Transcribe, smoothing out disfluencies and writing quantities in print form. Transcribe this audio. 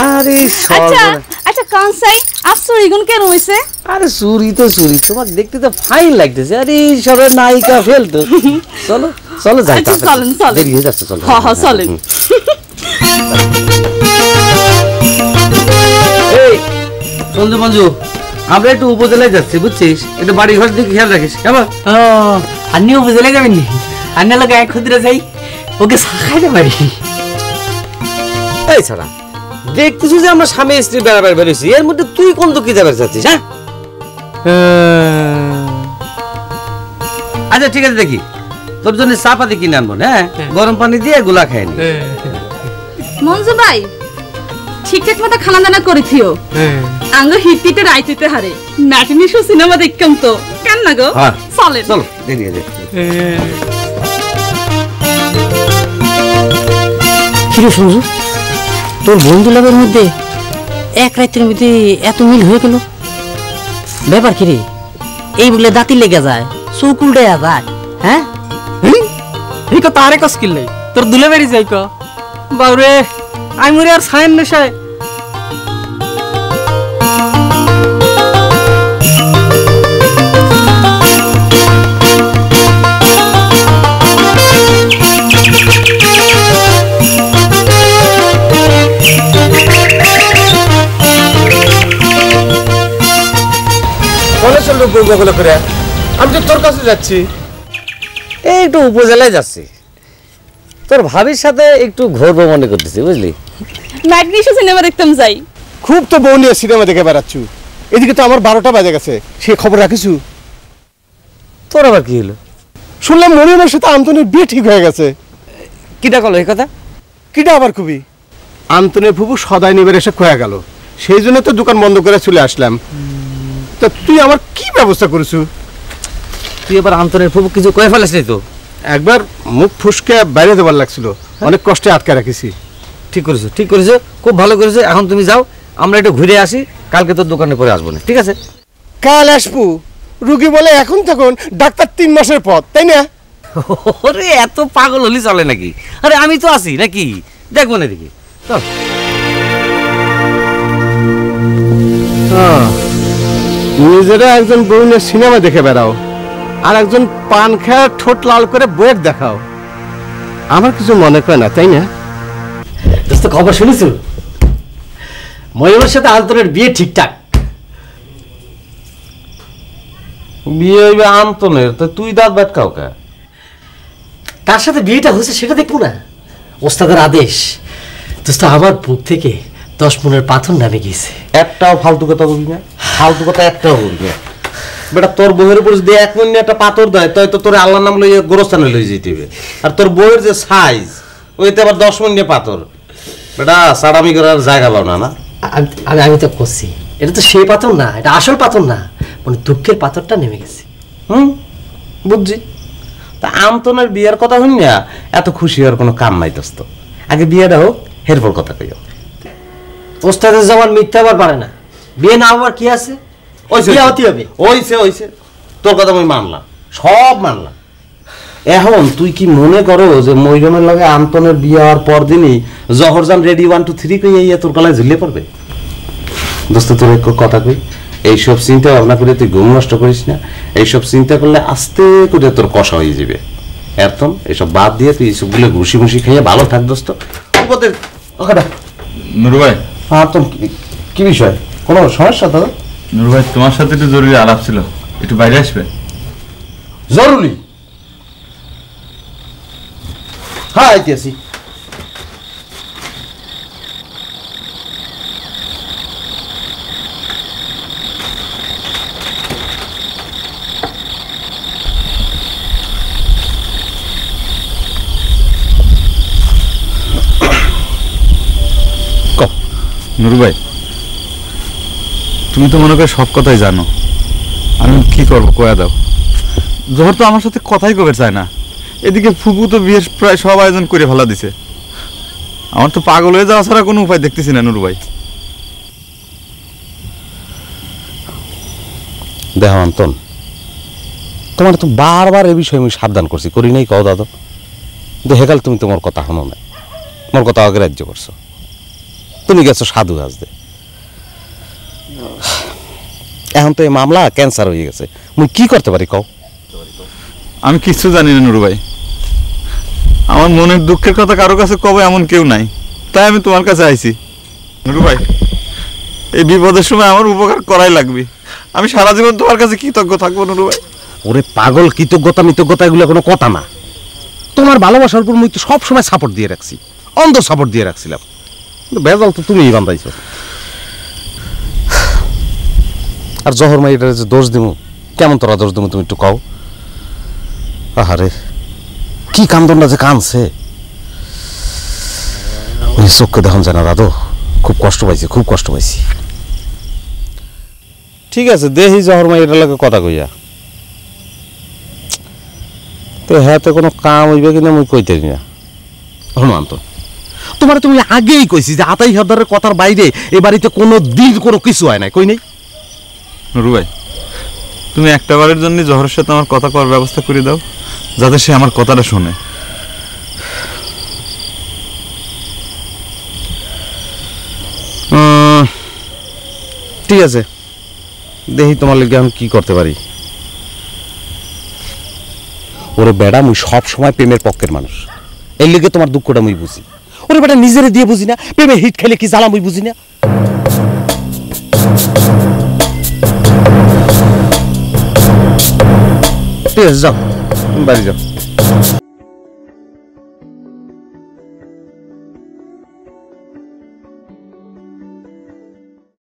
আরে আচ্ছা আচ্ছা কানসাই আফসর ইগুন কেন হইছে? আরে চুরি তো চুরি, তোমাকে দেখতে তো ফাইন লাগতেছে। আরে সবের নায়িকা ফেলতো। চলো চলো যাই, চলেন চলেন, দেরি হয়ে যাচ্ছে। চলো হ্যাঁ হ্যাঁ চলেন। এই সঞ্জু মঞ্জু, আমরা একটু উপজেলায় যাচ্ছি বুঝছিস, একটু বাড়ি ঘর দিকে খেয়াল রাখিস কেমন? ও আন্নি উপজেলা যাবেন নি? আন্না লোক এক খুদরা যাই, ওকে খাইতে পারি। এই ছাড়া দেখতেছি যে আমরা স্বামী স্ত্রী বেড়াবার বেরোছি, এর মধ্যে তুই কোন তো কি যাবার চাচ্ছিস? হ্যাঁ আচ্ছা ঠিক আছে, দেখি তোর জন্য চা পাতি কিনে আনবো। হ্যাঁ গরম পানি দিয়ে গুলা খাই নি। মঞ্জু ভাই ঠিকঠাক মতো খানা দানা করেছিও। আঙ্গ হিটটিতে রাইতে হারে ম্যাটিনি শো সিনেমা দেখতাম তো কেন না গো? চলেন চলো দেরি হয়ে যায়। কিরে সঞ্জু, তোর বন্ধু লাভের মধ্যে এক রাতের মধ্যে এত মিল হয়ে গেল, ব্যাপার কিরে? এই বলে দাঁতি লেগে যায়, চোখ উল্টে যায়। হ্যাঁ এই কথা আরে কস কিনলে তোর দুলে বেরিয়ে যাই ক বাউরে, আমি মরে আর সায়ন নেশায়। আমি তো তোর কাছে যাচ্ছি। এই একটু উপজেলায় যাচ্ছি, তোর ভাবির সাথে একটু ঘুরবো মনে করতেছি বুঝলি। ম্যাটিনি শো সিনেমা দেখতাম যাই। খুব তো বউ নিয়ে সিনেমা দেখে বেড়াচ্ছু, এদিকে তো আমার 12টা বাজে গেছে, সে খবর রাখিছু? তোর আবার কি হলো? শুনলাম মরিয়মের সাথে আন্তনের বিয়ে ঠিক হয়ে গেছে। কিটা কলো এই কথা? কিটা আবার খুবই? আন্তনের ফুবু সদাই নিবের এসে খোয়া গেল, সেই জন্য তো দোকান বন্ধ করে চলে আসলাম। তা তুই আমার কি ব্যবস্থা করেছু? তুই এবার আন্তনের ফুবু কিছু কয়ে ফেলিস নি তো? একবার মুখ ফুসকে বাইরে দেবার লাগছিল, অনেক কষ্টে আটকে রাখিছি। ঠিক করেছো ঠিক করেছো, খুব ভালো করেছো। এখন তুমি যাও, আমরা একটু ঘুরে আসি, কালকে তোর দোকানে পরে আসবো না, ঠিক আছে? কাল আসবো? রুগী বলে এখন তখন ডাক্তার 3 মাসের পর, তাই না? ওরে এত পাগল হলি চলে নাকি? আরে আমি তো আছি নাকি, দেখবো না দেখি। চল। নিজেরা একজন বউ নিয়ে সিনেমা দেখে বেড়াও, আর একজন পান খায় ঠোঁট লাল করে বইয়ের দেখাও, আমার কিছু মনে করে না, তাই না? দোস্ত খবর শুনেছো? মরিয়মের সাথে আন্তনের বিয়ে ঠিকঠাক। বিয়ে হইবে আন্তনের, তো তুই দাঁত ব্যাট খাও কে? কার সাথে বিয়েটা হয়েছে সেটা দেখবো না? ওস্তাদের আদেশ। দোস্ত আমার বুক থেকে 10 মনের পাথর নামে গেছে। একটাও ফালতু কথা বলবি না, ফালতু কথা একটাও বলবি না বেটা। তোর বউয়ের উপর যদি 1 মিনিট একটা পাথর দেয়, তাই তো তোর আল্লাহর নাম লইয়া গোরস্থানে লই যেতে হবে। আর তোর বউয়ের যে সাইজ, ওইতে আবার 10 মিনিট পাথর, বেটা সাড়ামি করার জায়গা পাও না। না আমি তো করছি, এটা তো সেই পাথর না, এটা আসল পাথর না, মানে দুঃখের পাথরটা নেমে গেছে। বুঝছি। তা আন্তনের বিয়ের কথা শুনি না, এত খুশি হওয়ার কোনো কাম নাই দোস্ত। আগে বিয়েটা হোক, এরপর কথা কইও। ওস্তাদের জমান মিথ্যা আবার পারে না, বিয়ে না হবার কি আছে? বিয়ে হতে হবে। ওইছে তোর কথা আমি মানলাম, সব মানলাম। এখন তুই কি মনে করো যে মরিয়মের লগে আন্তনের বিয়ে হওয়ার পর দিনই জহরজান রেডি 1 2 3 কই ইয়া তোর গলায় ঝুলিয়ে পড়বে? দোস্ত তোর এক কথা কই, এইসব চিন্তা ভাবনা করে তুই ঘুম নষ্ট করিস না। এইসব চিন্তা করলে আস্তে করে তোর কষা হয়ে যাবে। একদম এসব বাদ দিয়ে তুই এইসবগুলো ঘুষি ঘুষি খেয়ে ভালো থাক দোস্ত। নুরু ভাই, তো কি বিষয়? কোনো সমস্যা দাদা? নুরু ভাই, তোমার সাথে একটু জরুরি আলাপ ছিল, একটু বাইরে আসবে? জরুরি? হ্যাঁ আইতেছি। নুরু ভাই, তুমি তো মনে করে সব কথাই জানো, আমি কি করবো কয়া দাও। জহর তো আমার সাথে কথাই কবে চায় না, এদিকে ফুপু তো বিয়ের প্রায় সব আয়োজন করে ফেলা দিছে। আমার তো পাগল হয়ে যাওয়া ছাড়া কোনো উপায় দেখতেছি না নুরু ভাই। দেখো অন্তন, তোমার তো বারবার এই বিষয়ে আমি সাবধান করছি, করি নাই কও দাদা? কিন্তু হেকাল তুমি তোমার কথা শোনো না, মোর কথা অগ্রাহ্য করছো। তুমি গেছো সাধু হাসতে। এখন তো এই মামলা ক্যান্সার হয়ে গেছে, মুই কি করতে পারি কও? আমি কিছু জানি না নুরু ভাই, আমার মনের দুঃখের কথা কারো কাছে কবে এমন কেউ নাই, তাই আমি তোমার কাছে আইছি। নুরু ভাই, এই বিপদের সময় আমার উপকার করাই লাগবে, আমি সারা জীবন তোমার কাছে কৃতজ্ঞ থাকবো নুরু ভাই। ওরে পাগল, কৃতজ্ঞতা মিতজ্ঞতা এগুলো কোনো কথা না। তোমার ভালোবাসার উপর মুই তো সবসময় সাপোর্ট দিয়ে রাখছি, অন্ধ সাপোর্ট দিয়ে রাখছিলাম, কিন্তু বেজাল তো তুমিই বান্ধাইছো। আর জহর মাই এটা যে দোষ দিমু, কেমন তোরা দোষ দিমু তুমি একটু কও? আহারে কি কান্দনটা যে কানছে, ওই চোখকে দেখুন জানা দাদু, খুব কষ্ট পাইছি, খুব কষ্ট পাইছি। ঠিক আছে, দেখি জহর মাই এটার লাগে কথা কইয়া। তো হ্যাঁ, তো কোনো কাম হইবে কিনা মুই কইতে না। হনুমান্ত, তোমার তুমি আগেই কইছি যে আতাই হরদারের কথার বাইরে এ বাড়িতে কোনো দিন কোনো কিছু হয় নাই, কই নাই? নুরু ভাই, তুমি একটা বারের জন্য জহরের সাথে আমার কথা করার ব্যবস্থা করে দাও, যাতে সে আমার কথাটা শোনে। ঠিক আছে, দেখি তোমার লিগে আমি কি করতে পারি। ওরে বেড়া, মুই সব সময় প্রেমের পক্ষের মানুষ, এই লিগে তোমার দুঃখটা মুই বুঝি। ওরে বেটা নিজেরে দিয়ে বুঝি না, প্রেমে হিট খেলে কি জ্বালা মুই বুঝি না। ঠিক আছে, যাও, তুমি বাড়ি যাও।